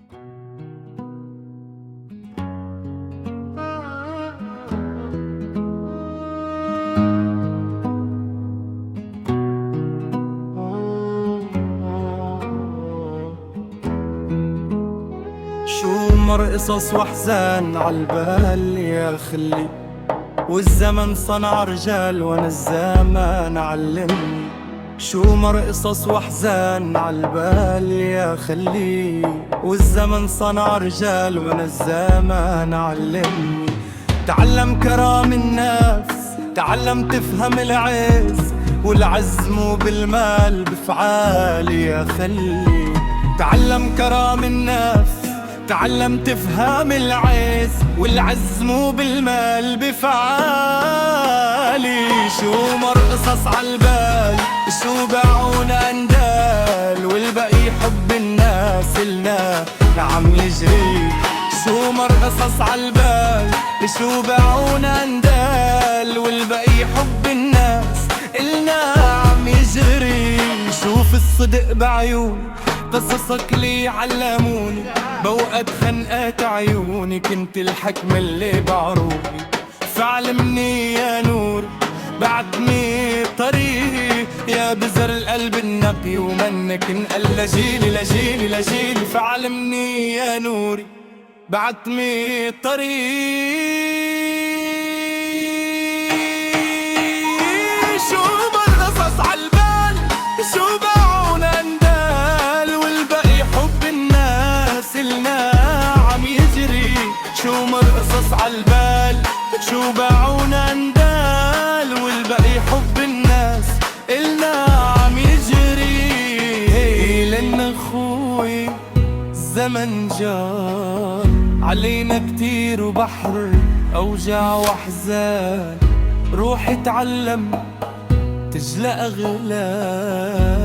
شو مر قصص واحزان عالبال يا خلي، والزمن صنع رجال وانا الزمان علمني. شو مر قصص واحزان عالبال يا خلي، والزمن صنع رجال وانا الزمان علمني. تعلم كرام النفس، تعلم تفهم العز، والعز مو بالمال بفعال يا خلي. تعلم كرام النفس، تعلم تفهم العز، والعز مو بالمال بفعالي. شو مر قصص عالبال، شو باعونا اندال، والباقي حب الناس النا عم يجري. شو مر قصص عالبال، شو باعونا اندال، والباقي حب الناس النا عم يجري. شوف الصدق بعيون قصصك لي علموني، بوقت خنقات عيوني كنت الحكمة اللي بعروقي. فعلمني يا نور بعتني طريقي، يا بزر القلب النقي ومنك انقل لجيلي لجيلي لجيلي. فعلمني يا نوري بعتني طريقي. شو مر قصص عالبال، شو باعونا اندال، والباقي حب الناس النا عم يجري. شو مر قصص عالبال، شو باعونا اندال، والباقي حب الناس النا عم يجري. لأن اخوي الزمن جار علينا كتير، وبحر اوجاع واحزان. روح اتعلم تجلى أغلال.